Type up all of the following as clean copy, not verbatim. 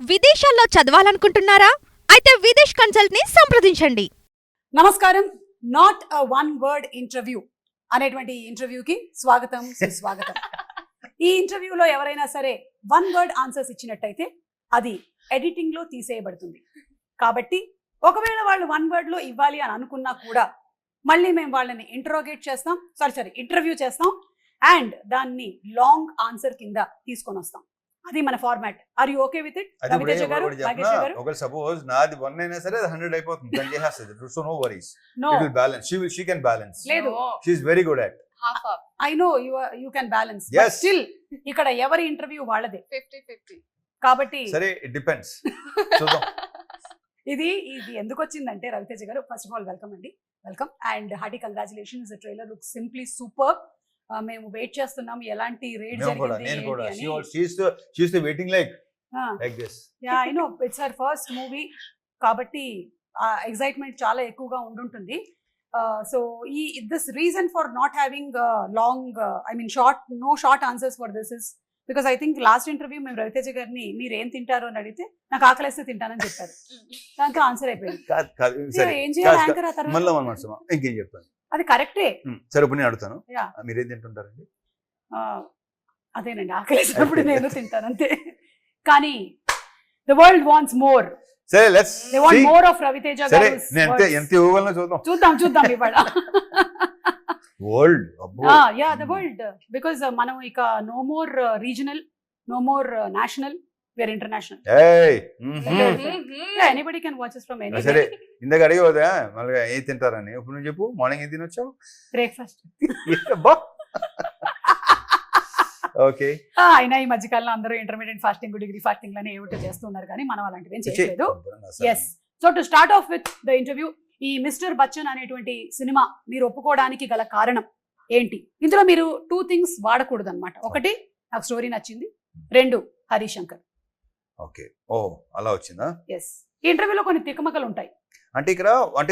విదేశాల్లో చదవాలనుకుంటున్నారా? అయితే విదేశ్ కన్సల్ట్ ని సంప్రదించండి. నమస్కారం. Not a one word interview అనేటువంటి ఇంటర్వ్యూకి స్వాగతం, సుస్వాగతం. ఈ ఇంటర్వ్యూలో ఎవరైనా సరే వన్ వర్డ్ ఆన్సర్స్ ఇచ్చినట్టయితే అది ఎడిటింగ్ లో తీసేయబడుతుంది. కాబట్టి ఒకవేళ వాళ్ళు వన్ వర్డ్ లో ఇవ్వాలి అని అనుకున్నా కూడా మళ్ళీ మేము వాళ్ళని ఇంటర్వ్యూ చేస్తాం అండ్ దాన్ని లాంగ్ ఆన్సర్ కింద తీసుకొని వస్తాం. అది మన format. Are you okay with it? Ravi Teja గారు, భాగ్యశ్రీ గారు. ఒకవేళ సపోజ్ నాది 1 అయినా సరే 100 అయిపోతుంది. దాన్ని చేసేస్తుంది. So no worries. No. It will balance. She can balance. లేదు. She is very good at. Half up. I know you can balance. Yes. But still ఇక్కడ ఎవరి ఇంటర్వ్యూ వాళ్ళదే. 50-50. కాబట్టి సరే, it depends. చూద్దాం. ఇది ఎందుకు వచ్చిందంటే రవితేజ గారు, ఫస్ట్ ఆఫ్ ఆల్ వెల్కమ్ అండి. Welcome and hearty congratulations. The trailer looks simply super. మేము వెయిట్ చేస్తున్నాం ఎలాంటి రేట్ జరిగింది. నేను కూడా she is waiting like this. Yeah, I know it's her first movie కాబట్టి ఎక్సైట్మెంట్ చాలా ఎక్కువగా ఉండుంటుంది. So this reason for not having long short answers for this is because I think last interview మేము రవితేజ గారిని మీరు ఏం తింటారు అని అడిగితే నాకు ఆకలిస్తే తింటానని చెప్పారు. దాంతో ఆన్సర్ అయిపోయింది. ఏం చేయాలి యాంకర్ ఆ తర్వాత? ఇంకేం చెప్తాను, అది కరెక్టే. సరే ఇప్పుడు నేను అడుగుతాను, మీరేం తింటుంటారండి? అదేనండి, ఆకలిసినప్పుడు నేను తింటాను అంతే. కానీ ద వరల్డ్ వాంట్స్ మోర్. సరే, let's they want more of Ravi Teja సరే, గారు. నేను ఎంత ఇవ్వగలను చూద్దాం ఇవాళ. World yeah, the world. Because మనం ఇక no more regional, no more national, where international. Anybody can watch us from anywhere. సరే, ఇందాక అడిగేదా మళ్ళీ ఏం తింటారని. ఇప్పుడు నువ్వు చెప్పు, మార్నింగ్ ఏం తినొచ్చావు? బ్రేక్ఫాస్ట్. ఓకే. అయినా ఈ మధ్యకాలంలో అందరూ ఇంటర్మీడియట్ ఫాస్టింగ్, డిగ్రీ ఫాస్టింగ్ లని ఏమిటో చేస్తున్నారు, కానీ మనం అలాంటివి ఏం చేయలేదు. Yes. So to start off with the interview, ఈ మిస్టర్ బచ్చన్ అనేటువంటి సినిమా మీరు ఒప్పుకోవడానికి గల కారణం ఏంటి? ఇందులో మీరు 2 things వాడకూడదు అనమాట. ఒకటి, నాకు స్టోరీ నచ్చింది. 2, హరిశంకర్. ఓకే. ఓ, అలా వచ్చిందా? ఎస్. ఈ ఇంటర్వ్యూలో కొన్ని తికమకలు ఉంటాయి. అంటే ఇక్కడ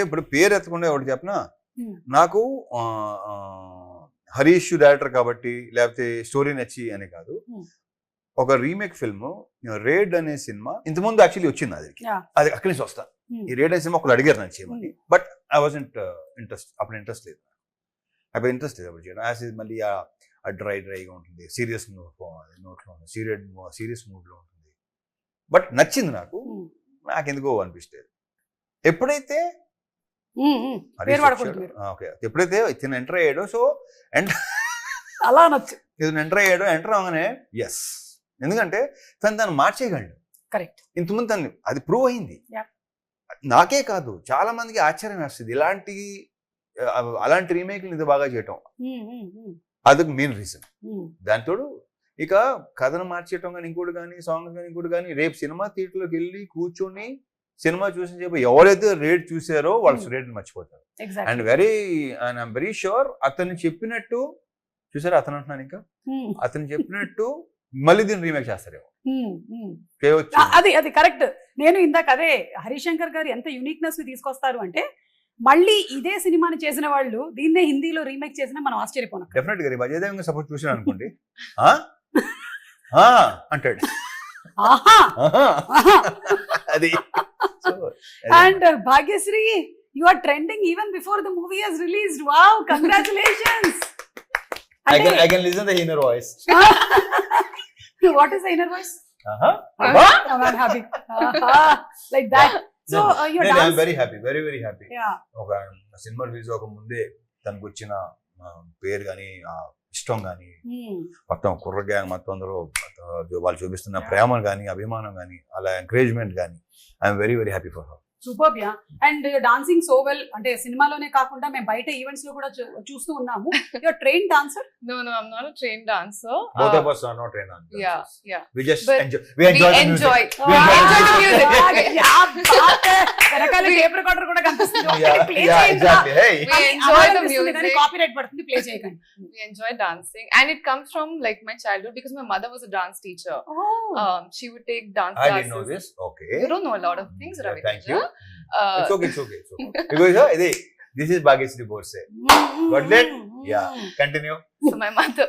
ఇప్పుడు పేరు ఎత్తకుండా ఒకటి చెప్పనా, నాకు హరీష్ డైరెక్టర్ కాబట్టి లేకపోతే స్టోరీ నచ్చి అని కాదు. ఒక రీమేక్ ఫిల్మ్ రేడ్ అనే సినిమా ఇంతకుముందు యాక్చువల్లీ వచ్చింది. అది అక్కడి నుంచి వస్తా. ఈ రేడ్ అనే సినిమా ఒకళ్ళు అడిగారు నన్ను చేయమని. But I wasn't interest. అప్పుడు ఇంట్రెస్ట్ లేదు అప్పుడు చేయడం. యాజ్ మళ్ళీ ఆ డ్రైగా ఉంటుంది, సీరియస్ నోట్లో సీరియస్ మూడ్లో ఉంటుంది. బట్ నచ్చింది నాకెందుకో అనిపిస్తుంది. ఎప్పుడైతే ఇతను ఎంటర్ అయ్యాడో, సో అలా నచ్చు ఇతను ఎంటర్ అవగానే ఎస్, ఎందుకంటే తను మార్చేయగలడు. కరెక్ట్. ఇంతకుముందు తను అది ప్రూవ్ అయింది. నాకే కాదు, చాలా మందికి ఆశ్చర్యం వేస్తుంది అలాంటి రీమేక్లు ఇది బాగా చేయటం. అదొక మెయిన్ రీజన్. దాంతోడు ఇక కథను మార్చేయటం కానీ ఇంకోటి కానీ సాంగ్స్ కానీ ఇంకోటి కానీ, రేపు సినిమా థియేటర్లోకి వెళ్ళి కూర్చొని సినిమా చూసిన చెప్పి ఎవరైతే రేట్ చూసారో వాళ్ళు రేట్ మర్చిపోతారు. అండ్ ఐఎమ్ వెరీ షూర్ అతను చెప్పినట్టు చూసారా, అతను అంటున్నాను ఇంకా అతను చెప్పినట్టు మళ్ళీ దీన్ని రీమేక్ చేస్తారేమో. అది కరెక్ట్. నేను ఇందాక అదే, హరిశంకర్ గారు ఎంత యూనిక్నెస్ ని తీసుకొస్తారు అంటే, మళ్ళీ ఇదే సినిమాని చేసిన వాళ్ళు దీన్నే హిందీలో రీమేక్ చేసినా మనం ఆశ్చర్యపోను. డెఫినెట్ గా అజయ్ సపోజ్ చూసాను అనుకోండి, అంటాడు అది. And Bhagyasri, you are trending even before the movie has released. Wow, congratulations. I can listen the inner voice. What is the inner voice? I'm happy. Like that. So I'm very happy, very happy. Yeah. ఒక cinema release అవ్వక ముందే తనకు వచ్చిన పేరు కానీ ఇష్టం కానీ మొత్తం కుర్ర గ్యాంగ్ మొత్తం అందరూ వాళ్ళు చూపిస్తున్న ప్రేమ కానీ అభిమానం కానీ అలా ఎంకరేజ్మెంట్ కానీ I'm very happy for her. Super. Yeah. And dancing so well. అంటే సినిమాలోనే కాకుండా మేము బయట ఈవెంట్స్ లో కూడా చూస్తూ ఉన్నాము. You are trained dancer? No, I'm not a trained dancer. Both of us are not trained dancers. Yeah. We just But enjoy. We enjoy the music. We enjoy the music. యా బాత్. వెనకాల tape recorder కూడా కనిపిస్తుంది. Yeah, exactly. Hey. We enjoy the music. Copyright పడుతుంది, play చేయకండి. We enjoy dancing, and it comes from like my childhood because my mother was a dance teacher. She would take dance classes. I didn't know this. Okay. You don't know a lot of things, Ravi. Thank you. It's okay. Because this is Bhagyasri Borse. Got that? Yeah. Continue. So my mother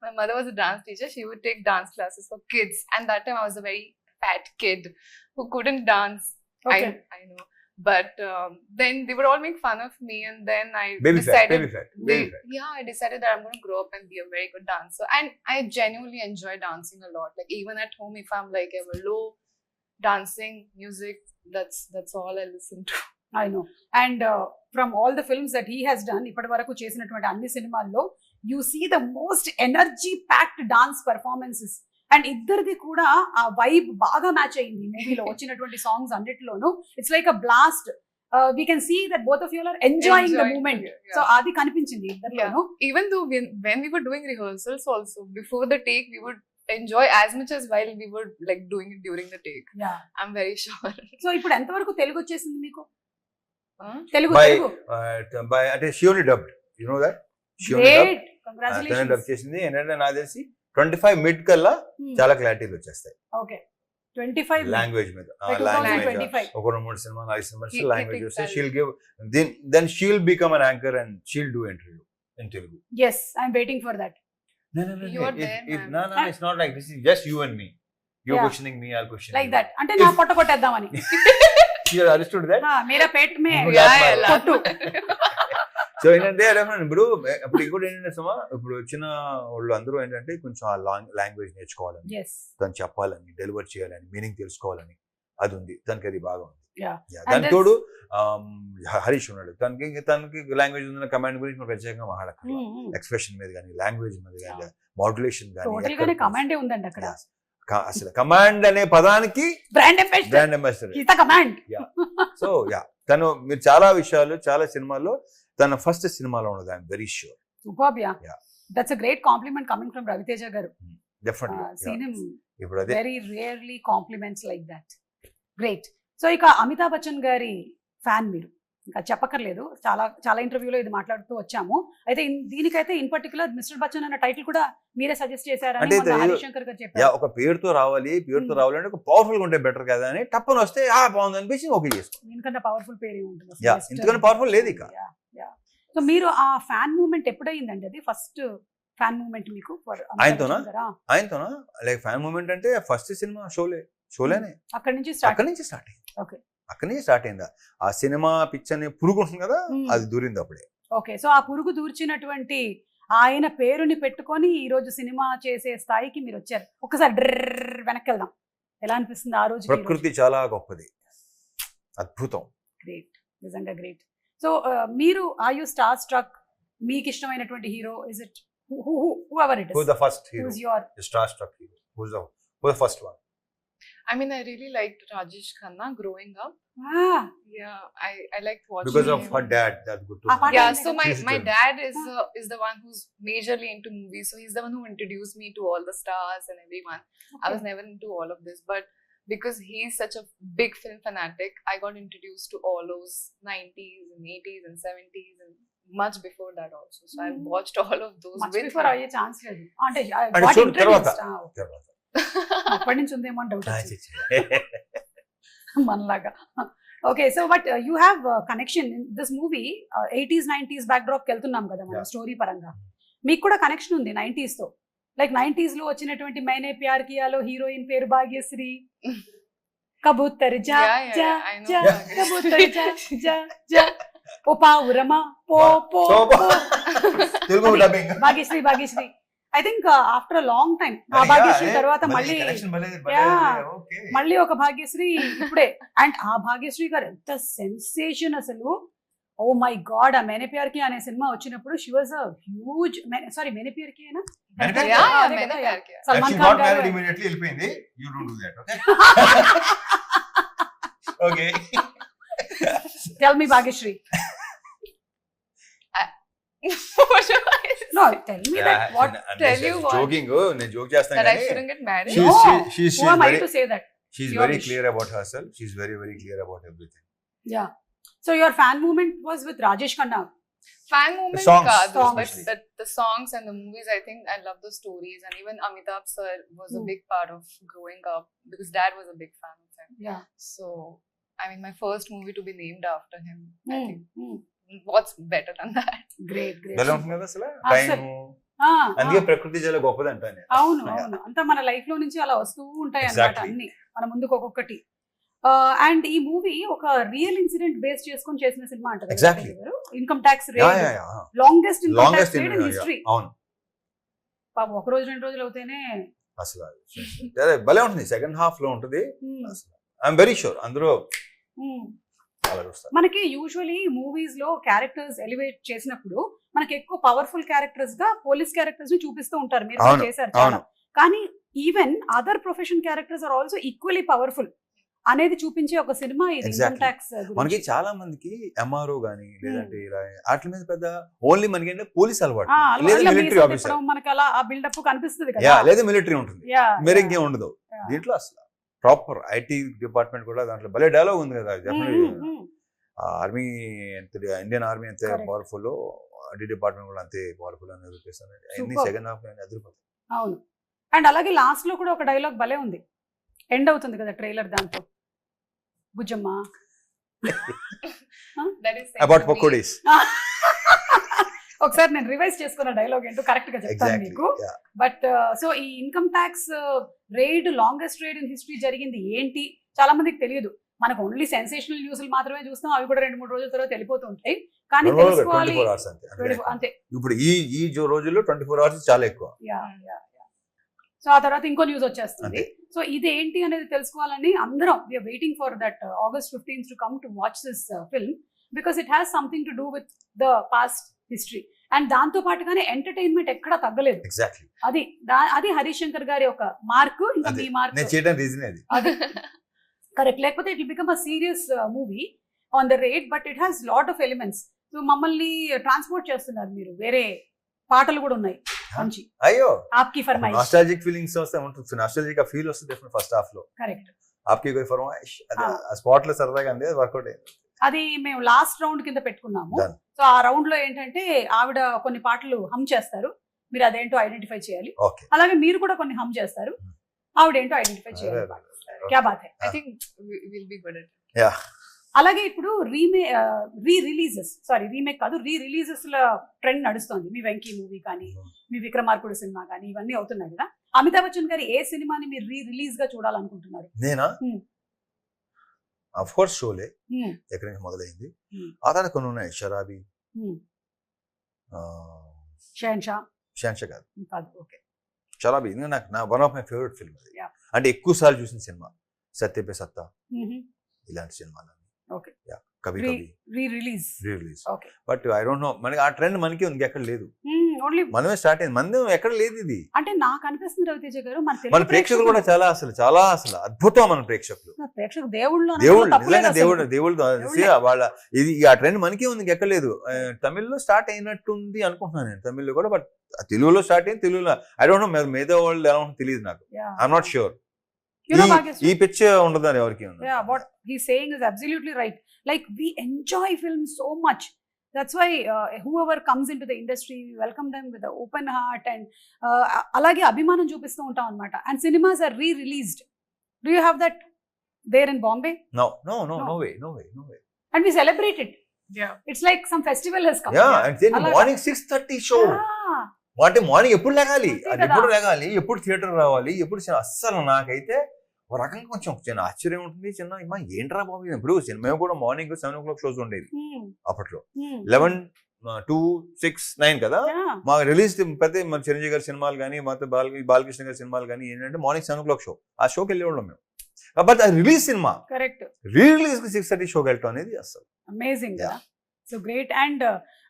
My mother was a dance teacher. She would take dance classes for kids, and that time I was a very fat kid who couldn't dance. Okay. I know, but then they would all make fun of me, and then I baby decided. fat. Yeah, I decided that I'm going to grow up and be a very good dancer, and I genuinely enjoy dancing a lot. Like even at home, if I'm like ever low, dancing, music, that's all I listen to. I know and from all the films that he he's done ఇప్పటి వరకు చేసినటువంటి అన్ని సినిమాల్లో you see the most energy packed dance performances and ఇద్దరిది కూడా ఆ vibe బాగా match అయింది మూవీలో వచ్చినటువంటి సాంగ్స్ అన్నిటిలోనూ it's like a blast we can see that both of you are enjoying the moment so అది కనిపించింది ఇద్దరిలోనూ Even though when we were doing rehearsals also, before the take, we would enjoy as much as while we were like doing it during the take. Yeah I'm very sure. So ఇప్పుడు ఎంతవరకు తెలుగు వచ్చేసింది మీకు Huh? Telugu By అంటే she only dubbed you know that she only great తనే dub congratulations చేసింది. ఏంటంటే నాకు తెలిసి 25 మిడ్ కల్లా చాలా క్లారిటీలు వచ్చేస్తాయి ఓకే 25 లాంగ్వేజ్ మీద. By లాంగ్వేజ్ 2025 ఒక 2-3 cinema 4 cinemas He language thinks వస్తే that- she'll give then she'll become an anchor and she'll do interview in Telugu. yes I'm waiting for that No. You are there, ma'am. No, it's not like this. Is just you and me. You're Yeah. questioning me, I'll question like you. that అంటే నా పొట్ట కొట్టేద్దామని You understood that? Mera Peth May Yeah, Yeah, yeah, yeah, కొట్టు. So ఏంటంటే ఇప్పుడు ఇంకోటి ఏంటంటే సుమా, ఇప్పుడు వచ్చిన వాళ్ళు అందరూ ఏంటంటే కొంచెం ఆ లాంగ్వేజ్ నేర్చుకోవాలని, yes తను చెప్పాలని, డెలివర్ చేయాలని, మీనింగ్ తెలుసుకోవాలని అది ఉంది తనకి. అది బాగా ఉంది. Yeah. Yeah. And దాని this- తోడు హరీష్ ఉన్నాడు. తనకి లాంగ్వేజ్ ఉన్న కమాండ్ గురించి మనం ప్రత్యేకంగా మాట్లాడక్కర్లా. ఎక్స్ప్రెషన్ మీద కానీ, లాంగ్వేజ్ మీద కానీ, మాడ్యులేషన్ టోటల్ గానే కానీ, కమాండే ఉందండి అక్కడ అసలు కమాండ్ అనే పదానికి బ్రాండ్ అంబాసిడర్ బ్రాండ్ అంబాసిడర్. ఈత కమాండ్ సో తను మీరు చాలా విషయాలు చాలా సినిమాల్లో తన ఫస్ట్ సినిమాలో ఉన్నది. I'm very sure. Superb yeah Yeah. That's a great compliment coming from Ravi Teja గారు డెఫినెట్లీ సీన్ హిమ్ ఇప్పుడు అదే very rarely compliments like that great so ఇక అమితాబ్ బచ్చన్ గారి ఫ్యాన్ మీరు ఇంకా చెప్పక్కర్లేదు చాలా చాలా ఇంటర్వ్యూలో ఇది మాట్లాడుతూ వచ్చాము అయితే దీనికైతే ఇన్ పర్టికులర్ మిస్టర్ బచ్చన్ అన్న టైటిల్ కూడా మీరే సజెస్ట్ చేశారని అంటే మొన్న హరిశంకర్ గారు యా చెప్పారు ఒక పేరుతో రావాలంటే ఒక పవర్ఫుల్ గా ఉంటే బెటర్ కదా అని టప్పని వస్తే బాగుంది అనిపించి ఓకే చేస్తాం. దీనికన్నా పవర్ఫుల్ పేరు ఉంటుంది యా ఇంతకన్నా పవర్ఫుల్ లేదు ఇక. సో మీరు ఆ ఫ్యాన్ మూమెంట్ ఎప్పుడైందండి అది ఫస్ట్ ఫ్యాన్ మూమెంట్ మీకు for అమితాబ్ ఆయనతోనా? బచ్చన్ గారా? ఆయనతోనా లైక్ ఫ్యాన్ మూమెంట్ అంటే ఫస్ట్ సినిమా షోలేనే అక్కడి నుంచి స్టార్ట్ అక్కడి నుంచి స్టార్ట్ అయింది. Okay. అక్కడి నుంచి స్టార్ట్ అయిందా ఆ సినిమా పిచ్ అనే పురుగు ఉంటుంది కదా, అది దూరింది అప్పుడే. ఓకే సో ఆ పురుగు దూర్చినటువంటి ఆయన పేరుని పెట్టుకొని ఈ రోజు సినిమా చేసే స్థాయికి మీరు వచ్చారు. ఒక్కసారి డ్రర్ వెనక్కి వెళ్దాం. ఎలా అనిపిస్తుంది ఆ రోజు? ప్రకృతి చాలా గొప్పది, అద్భుతం. గ్రేట్, నిజంగా గ్రేట్. సో మీరు ఆర్ యు స్టార్ స్ట్రక్? మీకు ఇష్టమైనటువంటి hero is it whoever it is? Who's the first hero? Who's your The star-struck hero. Who's the first one? I mean, I really liked Rajesh Khanna growing up. Yeah, I liked watching Because of him. her dad. That's good to Ah, know. Yeah, Like so a my sister. dad is the one who's majorly into movies. So he's the one who introduced me to all the stars and everyone. I was never into all of this, but because he's such a big film fanatic, I got introduced to all those 90s and 80s and 70s and much before that also. So I watched all of those much with before him. అయ్యే chance లేదు అంటే అంటే what చూడు తర్వాత. introduced? తర్వాత. అప్పటి నుంచి ఉందేమో అని డౌట్ Ah, వచ్చింది చి. మనలాగా. Okay so but you have connection in this movie 80s 90s back drop వెళ్తున్నాం కదా మనం Yeah. స్టోరీ పరంగా. మీకు కూడా కనెక్షన్ ఉంది 90s తో. లైక్ 90s లో వచ్చినటువంటి మైనే ప్యార్ కియాలో హీరోయిన్ పేరు భాగ్యశ్రీ. కబూతర్ జా Yeah, జా yeah, I know. జా Yeah. కబూతర్ జా జా జా ఓ పావురమా పో పో So, పో. Telugu dubbing. Bhagyashri I think after long time ఆ భాగ్యశ్రీ తర్వాత మళ్ళీ మళ్ళీ ఒక భాగ్యశ్రీ ఇప్పుడే. అండ్ ఆ భాగ్యశ్రీ గారు ఎంత సెన్సేషన్ అసలు. ఓ మై గాడ్, ఆ మేనే ప్యార్ కి అనే సినిమా వచ్చినప్పుడు she was a huge. Sorry Maine Pyar Ki అయినా Maine Pyar Kiya? Yeah, అదే मैंने కదా, प्यार किया. సల్మాన్ ఖాన్ గారు. immediately వెళ్ళిపోయింది. You don't do that, okay? Okay. Tell me Bhagyashri. No tell me that what tell you what? Joking. నేను జోక్ చేస్తాను That I కానీ shouldn't get married. she's who am I very to say that? she's Your very wish. clear about herself. She's very clear about everything. Yeah. So your fan movement was with Rajesh Khanna. Fan movement songs, but mostly. the songs and the movies, I think I love the stories, and even Amitabh sir was a big part of growing up because dad was a big fan of him. Yeah. So I mean, my first movie to be named after him, I Mm, think mm. what's better than that? Great. ఎలా ఉంటుంది కదా అసలు అసలు. Time ఆ, అందుకే ఆ. ప్రకృతి చాలా గొప్పది అంటాను నేను. అవును అవును అంతా మన లైఫ్ లో నుంచి అలా వస్తూ ఉంటాయి అన్నమాట Exactly. అన్ని మన ముందుకు ఒక్కొక్కటి. అండ్ ఈ మూవీ ఒక రియల్ ఇన్సిడెంట్ బేస్ చేసుకొని చేసిన సినిమా అంటారు Exactly. Income tax yeah, rate, yeah, yeah. Longest income longest tax rate in history. అవును పాపం ఒక రోజు 2 రోజులు అవుతేనే అసలు అదే భలే ఉంటుంది. సెకండ్ హాఫ్ లో ఉంటుంది. ఉమ్, ఐఎమ్ వెరీ షూర్ అందరూ ఉమ్. అలా చూస్తారు. మనకి యూజువలీ మూవీస్ లో క్యారెక్టర్స్ ఎలివేట్ చేసినప్పుడు మనకి ఎక్కువ పవర్ఫుల్ క్యారెక్టర్స్ గా పోలీస్ క్యారెక్టర్స్ ని చూపిస్తూ ఉంటారు. మీరు కూడా అవును, చేశారు చాలా. అవును. కానీ even other profession characters are also equally powerful అనేది చూపించే ఒక సినిమా ఇది ఇన్కమ్ Exactly. ట్యాక్స్. మనకి చాలా మందికి ఎంఆర్ఓ గానీ లేదంటే ఇలా వాటి మీద పెద్ద ఓన్లీ మనకి ఏంటంటే పోలీస్ అలవాటు లేదా మిలిటరీ ఆఫీసర్ మనకి అలా ఆ బిల్డప్ కనిపిస్తుంది యా కదా. లేదా మిలిటరీ ఉంటుంది. Yeah, వేరే yeah. ఇంకేం ఉండదు Yeah. దీంట్లో. అసలు ప్రాపర్ ఐటీ డిపార్ట్మెంట్ కూడా దాంట్లో భలే డైలాగ్ ఉంది కదా. ఆర్మీ ఎంత ఇండియన్ ఆర్మీ ఎంత Correct. పవర్ఫుల్, ఐటీ డిపార్ట్మెంట్ కూడా అంతే పవర్ఫుల్ అని చూపిస్తాను. అన్ని Superb. Second half అదిరిపోతాయి. అవును. అండ్ అలాగే లాస్ట్ లో కూడా ఒక డైలాగ్ భలే ఉంది. ఎండ్ అవుతుంది కదా ట్రైలర్ దాంతో, Bujjamma. That is about sent to me. Pakodis. ఒకసారి నేను రివైజ్ చేసుకున్న డైలాగ్ ఏంటో కరెక్ట్ గా చెప్తాను ఎగ్జాక్ట్లీ. మీకు. బట్ సో ఈ income tax raid, longest raid in history జరిగింది ఏంటి చాలా మందికి తెలియదు. మనకు ఓన్లీ సెన్సేషనల్ న్యూస్లు మాత్రమే చూస్తాం, అవి కూడా 2-3 రోజుల తర్వాత వెళ్ళిపోతూ ఉంటాయి. కానీ తెలుసుకోవాలి 24 hours అంతే. 24 అంతే. ఇప్పుడు ఈ రోజుల్లో 24 hours చాలా ఎక్కువ. సో ఆ తర్వాత ఇంకో న్యూస్ వచ్చేస్తుంది. అంతే. సో ఇది ఏంటి అనేది తెలుసుకోవాలని అందరం we are waiting for that August 15th to come to watch this film because it has something to do with the past history. And దాంతో పాటుగానే ఎంటర్టైన్మెంట్ ఎక్కడా తగ్గలేదు. ఎగ్జాక్ట్లీ. అది హరీష్ శంకర్ గారి ఒక మార్క్. ఇంకా అదే. మీ మార్క్ నేను చేయడం రీజన్ అది. అది కరెక్ట్. లేకపోతే it will become a serious movie on the rate, but it has lot of elements. So మమ్మల్ని ట్రాన్స్పోర్ట్ చేస్తున్నారు మీరు. వేరే పాటలు కూడా ఉన్నాయి మంచి. అయ్యో ఆప్కి ఫర్మాయిష్. నాస్టాలజిక్ ఫీలింగ్స్ వస్తే ఉంటుంది. నాస్టాలజిక్ ఫీల్ వస్తుంది ఫస్ట్ హాఫ్ లో. కరెక్ట్. ఆప్కి కోయి ఫర్మాయిష్ అది ఆ స్పాట్ లో సరదాగా అంది, వర్కౌట్ అయింది. అది మేము లాస్ట్ రౌండ్ కింద పెట్టుకున్నాము. Done. సో ఆ రౌండ్ లో ఏంటంటే ఆవిడ కొన్ని పాటలు హమ్ చేస్తారు, మీరు అదేంటో ఐడెంటిఫై చేయాలి. ఓకే. అలాగే మీరు కూడా కొన్ని హమ్ చేస్తారు, ఆవిడ ఏంటో ఐడెంటిఫై చేయాలి. క్యా బాత్ హై. I think we'll be good at it. Yeah. అలాగే ఇప్పుడు రీమేక్ కాదు, రీ రిలీజెస్ ల ట్రెండ్ నడుస్తుంది. మీ వెంకీ మూవీ కానీ, మీ విక్రమార్కుడు సినిమా కానీ, ఇవన్నీ అవుతున్నాయి కదా. అమితాబ్ బచ్చన్ గారి ఏ సినిమాని మీరు రిలీజ్ గా చూడాలనుకుంటున్నారు? నేనా అఫ్ కోర్స్ షోలే Hmm. ఎక్కడి నుంచి మొదలైంది. Hmm. ఆ తర్వాత కొన్ని ఉన్నాయి. షరాబీ, షహన్షా షాన్షా కాదు, కాదు. ఓకే. షరాబీ నాకు నా one of my favourite film అది. Yeah. అంటే ఎక్కువ సార్లు చూసిన సినిమా. సత్యపే సత్తా ఇలాంటి సినిమాలు. Okay. యా. కవి కవి re release. Release. Okay. But I don't know, మనకి ఆ ట్రెండ్ మనకి ఉంది, ఎక్కడ లేదు. ఓన్లీ మనమే స్టార్ట్ అయింది, మనది ఎక్కడ లేదు ఇది. అంటే నాకు అనిపిస్తుంది రవితేజ గారు, మన మన ప్రేక్షకులు కూడా చాలా అసలు అద్భుతం. మన ప్రేక్షకులు ప్రేక్షకులు దేవుళ్ళు నిజంగా దేవుళ్ళు వాళ్ళ ఇది ఆ ట్రెండ్ మనకే ఉంది, ఎక్కడ లేదు. తమిళ్లో స్టార్ట్ అయినట్టుంది అనుకుంటున్నాను నేను, తమిళ్లో కూడా. బట్ తెలుగులో స్టార్ట్ అయింది. తెలుగులో ఐ డోంట్ నో మిగతా వాళ్ళు ఎలా ఉంటుందో తెలియదు నాకు. I'm not sure. ఈ పిచ్ ఉండదు అని ఎవరికి ఉంది. what he's saying is absolutely right. Like we enjoy films so much. That's why whoever comes into the industry, we welcome them with an open heart and alage abhimanam చూపిస్తూ ఉంటాం అన్నమాట. And cinemas are re-released. Do you have that there in Bombay? No No. way. And we celebrate it. Yeah. It's like some festival has come. Yeah, and then అలాగా. Morning 6:30 show. Ah, అంటే morning ఎప్పుడు లేగాలి, అంతే అది కదా. ఎప్పుడు లేగాలి, ఎప్పుడు theatre రావాలి, ఎప్పుడు అస్సలు నాకైతే ఒక రకంగా కొంచెం చిన్న ఆశ్చర్యం ఉంటుంది. చిన్న ఏంట్రా బాబు ఇప్పుడు మేము కూడా మార్నింగ్ 7 o'clock షోస్ ఉండేది అప్పట్లో. 11, 2, 6, 9 కదా. yeah. మా రిలీజ్ పెద్ద మన చిరంజీవి గారి సినిమాలు కానీ, మొత్తం బాలకృష్ణ గారి సినిమాలు కానీ ఏంటంటే మార్నింగ్ 7 o'clock షో. ఆ షోకి వెళ్ళేవాళ్ళం మేము. బట్ అది రిలీజ్ సినిమా Correct. రిలీజ్ 6:30 షోకి వెళ్ళటం అనేది అసలు అమేజింగ్ Yeah. కదా. So great. అండ్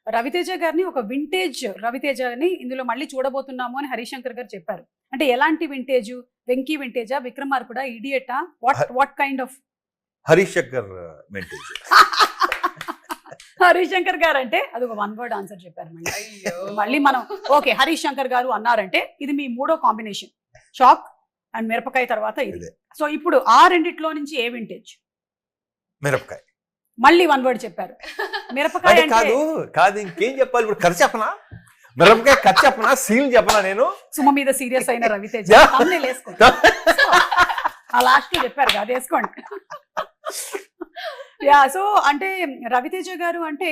రవితేజ గారిని ఒక వింటేజ్ రవితేజని ఇందులో మళ్ళీ చూడబోతున్నాము అని హరీష్ శంకర్ గారు చెప్పారు. అంటే ఎలాంటి వింటేజ్? వెంకీ వింటేజా, విక్రమార్కుడా, ఇడియటా, what kind of? Harish Shankar vintage. Harish Shankar గారు అంటే అది ఒక 1 word ఆన్సర్ చెప్పారు. అయ్యో. మళ్ళీ మనం ఓకే హరీష్ శంకర్ గారు అన్నారంటే ఇది మీ మూడో కాంబినేషన్. షాక్ అండ్ మిరపకాయ తర్వాత ఇది. ఇదే. సో ఇప్పుడు ఆ రెండిట్లో నుంచి ఏ వింటేజ్? మిరపకాయ. మళ్ళీ 1 word చెప్పారు. మిరపకాయ అంటే అంటే కాదు ఇంకేం చెప్పాలి ఇప్పుడు? ఖర్చు చెప్పనా? మిరపకాయ ఖర్చు చెప్పనా? సీల్ చెప్పనా? నేను సుమ మీద సీరియస్ అయిన రవితేజ Yeah. thumbnail వేసుకోండి. ఆ లాస్ట్ లో చెప్పారు కదా, అది వేసుకోండి. యా. సో అంటే రవితేజ గారు అంటే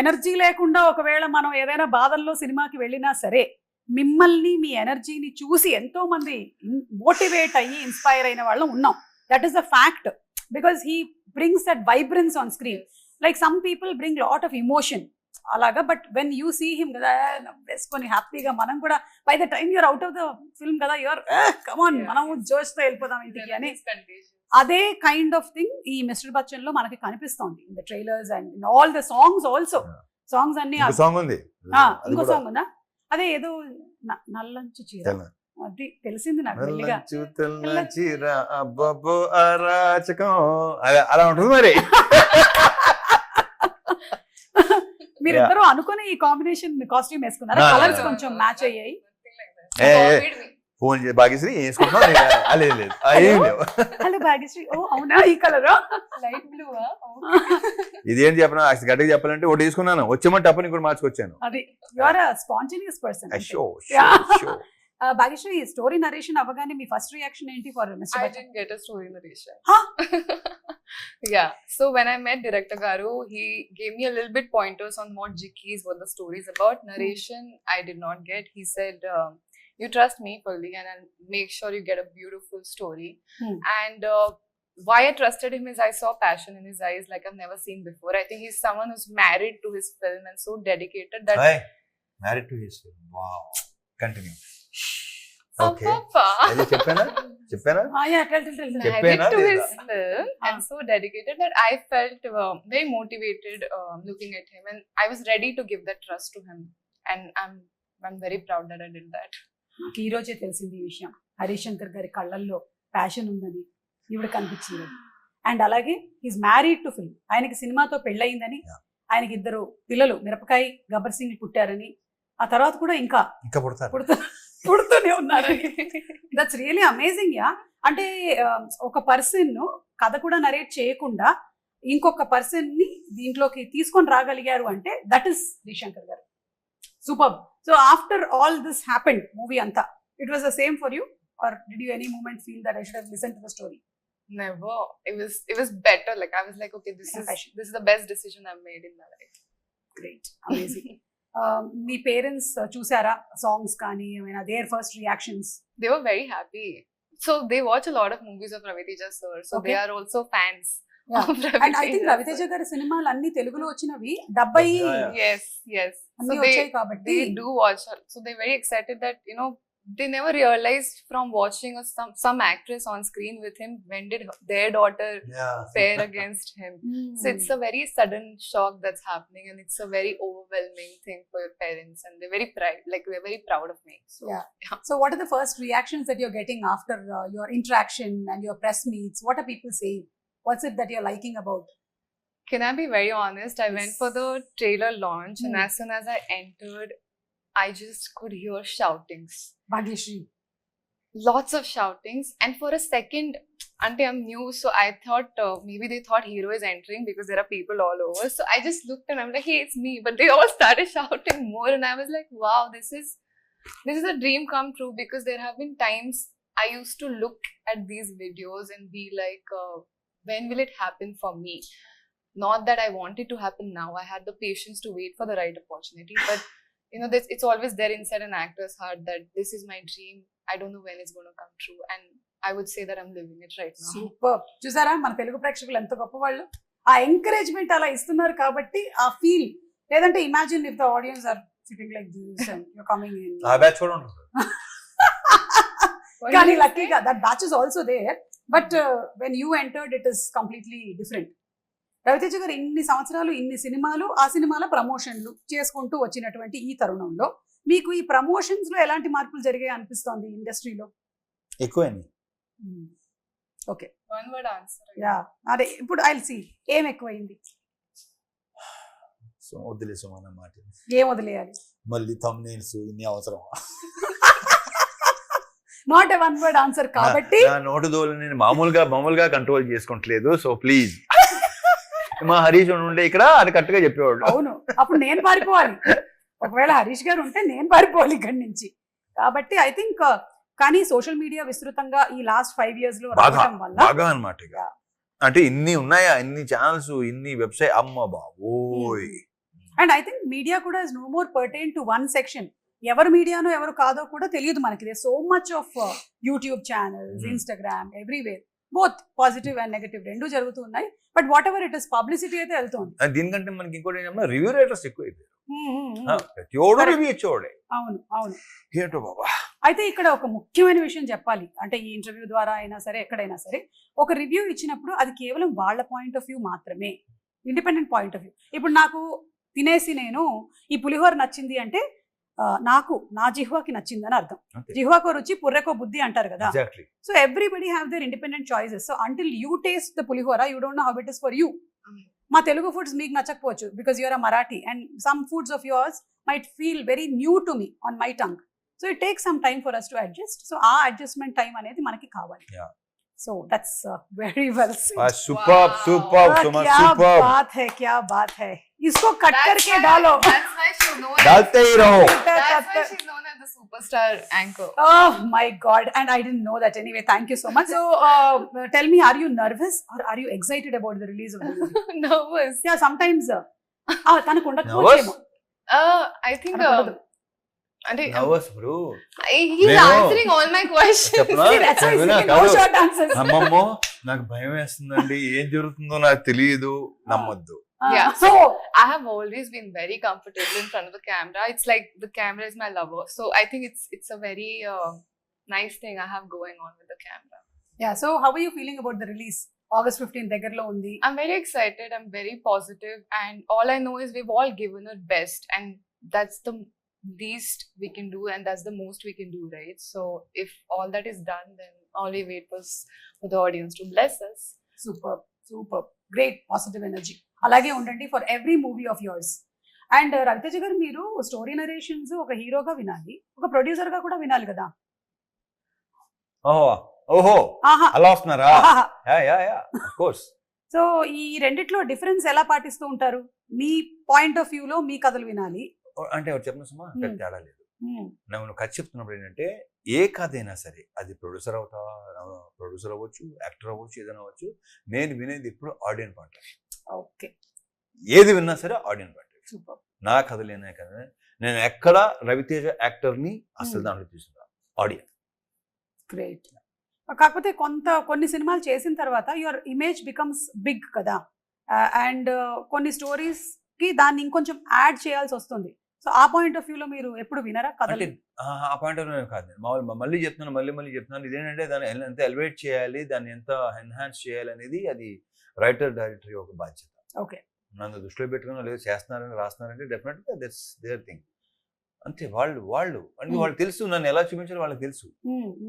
ఎనర్జీ లేకుండా ఒకవేళ మనం ఏదైనా బాధల్లో సినిమాకి వెళ్ళినా సరే మిమ్మల్ని మీ ఎనర్జీని చూసి ఎంతో మంది మోటివేట్ అయ్యి ఇన్స్పైర్ అయిన వాళ్ళం ఉన్నాం. That is the fact, because he brings that vibrance on screen. Like some people bring lot of emotion అలాగా, but when you see him కదా వేసుకొని హ్యాపీగా మనం కూడా by the time you're out of the film కదా you're come on మనం జోష్తో వెళ్ళిపోదాం ఇంటికి అని. అదే కైండ్ ఆఫ్ థింగ్ ఈ మిస్టర్ బచ్చన్ లో మనకి కనిపిస్తోంది in the trailers and in all the songs also. Songs అన్ని సాంగ్ ఉంది, ఇంకో సాంగ్ ఉందా, అదే ఏదో నల్లంచు చీర, అది తెలిసింది నాకు మెల్లిగా. అలా ఉంటుంది మరి. మీరిద్దరూ అనుకుని ఈ కాంబినేషన్ కాస్ట్యూమ్ వేసుకున్నారా? కలర్స్ కొంచెం మ్యాచ్ అయ్యాయి. ఫోన్ భాగ్యశ్రీ వేసుకుంటున్నాం. లేదు లేదు ఏం లేవు. హలో భాగ్యశ్రీ, ఓ అవునా ఈ కలర్ లైట్ బ్లూ. ఇదేం చెప్పినా గట్టిగా చెప్పాలంటే ఒకటి తీసుకున్నాను, వచ్చేమంటే అప్పుడు ఇంకోటి మార్చుకొచ్చాను. అది you are a spontaneous person. Bhagyashri, story narration అవ్వగానే మీ ఫస్ట్ రియాక్షన్ ఏంటి for mister I Bachchan? didn't get a story narration. Huh? Yeah. So when I met director Garu, he gave me a little bit pointers on what jikis, what the story is about. Narration, I did not get. He said, you trust me fully and I'll make sure you get a beautiful story. And why I trusted him is I saw passion in his eyes like I've never seen before. I think he's someone who's married to his film and so dedicated that... Married to his film. Wow. Continue. Okay. చెప్పానా Married to his film and so dedicated that I felt very motivated looking at him and I was ready to give that trust to him and I'm very proud that I did that. నాకు ఈ రోజే తెలిసింది ఈ విషయం. హరీష్ శంకర్ గారి కళ్ళల్లో passion ఉందని ఈవిడ కనిపించింది. అండ్ అలాగే ఈజ్ మ్యారీడ్ టు ఫిల్మ్, ఆయనకి సినిమాతో పెళ్ళయిందని, ఆయనకి 2 పిల్లలు మిరపకాయ గబ్బర్ సింగ్ పుట్టారని, ఆ తర్వాత కూడా ఇంకా పుడుతూనే ఉన్నారని. That's really amazing. యా, అంటే ఒక పర్సన్ కథ కూడా నరేట్ చేయకుండా ఇంకొక పర్సన్ ని దీంట్లోకి తీసుకొని రాగలిగారు అంటే దట్ ఈస్ శ్రీశంకర్ గారు. Super. So after all this happened, movie anta, it was the same for you, or did you any moment feel that I should have listened to the story? Never. It was better. Like I was like, okay, this is the best decision I've made in my life. Great, amazing. Me parents చూసారా songs కానీ, ఏమైనా their first reactions? They were very happy. So they watch a lot of movies of Ravi Teja sir. So Okay. they are also fans. Yeah. Of Ravi And I think Teja Raviteja sir. గారి సినిమాలు అన్ని తెలుగులో వచ్చినవి 70 Yes. అన్ని So వచ్చాయి కాబట్టి they do watch her. So they're very excited that, you know, they never realized from watching some actress on screen with him, when did their daughter pair against him. So it's a very sudden shock that's happening and it's a very overwhelming thing for your parents and they're very proud of me. So Yeah. So what are the first reactions that you're getting after your interaction and your press meets? What are people saying? What's it that you're liking about? can I be very honest? I went for the trailer launch and Hmm. as soon as I entered, I just could hear shoutings. Bhagyashree. Lots of shoutings. And for a second, until I'm new, so I thought maybe they thought hero is entering because there are people all over. So I just looked and I'm like, hey, it's me. But they all started shouting more and I was like, wow, this is a dream come true, because there have been times I used to look at these videos and be like, when will it happen for me? Not that I want it to happen now. I had the patience to wait for the right opportunity. But, you know, it's always there inside an actor's heart that this is my dream. I don't know when it's going to come true. And I would say that I'm living it right now. Super. చూసారా మన తెలుగు ప్రేక్షకులు ఎంత గొప్పవాళ్ళు, ఆ encouragement అలా ఇస్తున్నారు కాబట్టి ఆ ఫీల్. లేదంటే imagine if the audience are sitting like this and you coming in. ఆ బ్యాచ్ కూడా ఉంటుంది. కానీ లక్కీగా that batch is also there, but when you entered it is completely different. Ravi Teja గారు ఇన్ని సంవత్సరాలు ఇన్ని సినిమాలు, ఆ సినిమాల ప్రమోషన్లు చేసుకుంటూ వచ్చినటువంటి ఈ తరుణంలో మీకు ఈ ప్రమోషన్స్ లో ఎలాంటి మార్పులు జరిగాయి అనిపిస్తోంది ఇండస్ట్రీలో? ఎక్కువైంది. Okay, One word answer. Yeah, అదే ఇప్పుడు ఐ విల్ సీ ఏం ఎక్కువైంది, సో వదిలేసాం అన్నమాట. ఏం వదిలేయాలి? మళ్ళీ thumbnails ఇన్ని అవసరం. Not a one word answer కాబట్టి నా నోటు దోలు నేను మామూలుగా కంట్రోల్ చేసుకుంటలేదు. సో ప్లీజ్, మా హరీష్ ఉండే ఇక్కడ అది కరెక్ట్ గా చెప్పేవాడు. అవును, అప్పుడు నేను పారిపోవాలి. ఒకవేళ హరీష్ గారు ఉంటే నేను పారిపోవాలి ఇక్కడి నుంచి. కాబట్టి ఐ థింక్ కానీ సోషల్ మీడియా విస్తృతంగా ఈ లాస్ట్ 5 years లో రావడం వల్ల బాగా అన్నమాట. అంటే ఇన్ని ఉన్నాయా, ఇన్ని ఛానల్స్, ఇన్ని వెబ్సైట్, అమ్మ బాబోయ్ అండ్ ఐ థింక్ మీడియా కూడా is no more pertain to one section. ఎవరు మీడియానో ఎవరు కాదో కూడా తెలియదు మనకి. So much of YouTube channels, Instagram, everywhere, both positive and negative రెండు జరుగుతూ ఉన్నాయి. But whatever it is, publicity అయితే వెళ్తుంది. దీనికంటే మనకి ఇంకోటి ఏంటంటే రివ్యూ రైటర్స్ ఎక్కువ అయిపోయారు. ప్రతి రివ్యూ ఇచ్చేవాడే. అవును అవును. ఏంటో బాబా. అయితే ఇక్కడ ఒక ముఖ్యమైన విషయం చెప్పాలి. అంటే ఈ ఇంటర్వ్యూ ద్వారా అయినా సరే, ఎక్కడైనా సరే, ఒక రివ్యూ ఇచ్చినప్పుడు అది కేవలం వాళ్ళ పాయింట్ ఆఫ్ వ్యూ మాత్రమే, ఇండిపెండెంట్ పాయింట్ ఆఫ్ వ్యూ. ఇప్పుడు నాకు తినేసి నేను ఈ పులిహోర నచ్చింది అంటే నాకు నా జిహ్వాకి నచ్చిందని అర్థం. జిహ్వాకో రుచి పుర్రెకో బుద్ధి అంటారు కదా. So everybody have their independent choices. So until you taste the pulihora you don't know how it is for you. మా తెలుగు ఫుడ్స్ మీకు నచ్చకపోవచ్చు because you're a Marathi, and some foods of yours might feel very new to me on my tongue. So it takes some time for us to adjust. So uh adjustment time అనేది మనకి కావాలి. So that's very well said. Superb, superb, Suma, superb. क्या बात है. इसको cut करके डालो. That's why she's known. डालते ही रहो. That's why she's known as the superstar anchor. Oh my God! And I didn't know that. Anyway, thank you so much. So tell me, are you nervous or are you excited about the release of the movie? Nervous. Yeah, sometimes. తనకు ఉండకపోతేమో. I think. Nervous, bro. He's answering all my questions. అమ్మమ్మో నాకు భయం వేస్తుందండి, ఏం జరుగుతుందో నాకు తెలియదు, నమ్మొద్దు. Yeah, so I have always been very comfortable in front of the camera. It's like the camera is my lover. So I think it's a very nice thing I have going on with the camera. Yeah, so how are you feeling about the release? August 15th దగ్గరలో ఉంది. I'm very excited. I'm very positive, and all I know is we've all given our best, and that's the least we can do, and that's the most we can do, right? So if all that is done, then all we wait was for the audience to bless us. Superb, superb, great positive energy. అలాగే ఉండండి for every movie of yours. And Ravi Teja గారు, మీరు story narrations ఒక హీరోగా వినాలి, ఒక producer గా కూడా వినాలి కదా. ఓహో అలా వస్తున్నారా? Of course. సో ఈ రెండిట్లో డిఫరెన్స్ ఎలా పాటిస్తూ ఉంటారు? మీ పాయింట్ ఆఫ్ వ్యూ లో మీ కథలు వినాలి అంటే చెప్పిన సుమా తేడా లేదు. నేను కథ చెప్తున్నప్పుడు ఏంటంటే ఏ కథ అయినా సరే, అది ప్రొడ్యూసర్ అవ్వచ్చు, యాక్టర్ అవ్వచ్చు, ఏదైనా అవ్వచ్చు, నేను వినేది ఇప్పుడు ఆడియన్స్ పాయింట్. ఓకే. ఏది విన్నా సరే ఆడియన్స్ పాయింట్. సూపర్. నా కథలేనే కదా, నేను ఎక్కడ రవితేజ యాక్టర్ని అసలు దాంట్లో తీసుకున్నా ఆడియన్స్. గ్రేట్. కాకపోతే కొన్ని సినిమాలు చేసిన తర్వాత యువర్ ఇమేజ్ బికమ్స్ బిగ్ కదా, అండ్ కొన్ని స్టోరీస్ కి దాన్ని ఇంకొంచెం యాడ్ చేయాల్సి వస్తుంది. సో ఆ పాయింట్ ఆఫ్ వ్యూలో మీరు ఎప్పుడు వినరా కథలు? ఆ పాయింట్ ఆఫ్ వ్యూ కాదు, మళ్ళీ చెప్తున్నాను ఇదేంటంటే దాన్ని ఎంత ఎలివేట్ చేయాలి, దాన్ని ఎంత ఎన్హాన్స్ చేయాలి అనేది అది రైటర్ డైరెక్టర్ ఒక బాధ్యత. ఓకే. నన్ను దృష్టిలో పెట్టుకున్నా లేదు చేస్తున్నారని రాస్తున్నారంటే డెఫినెట్గా దట్స్ దేర్ థింగ్. అంతే. వాళ్ళు అంటే వాళ్ళు తెలుసు నన్ను ఎలా చూపించాలో వాళ్ళకి తెలుసు.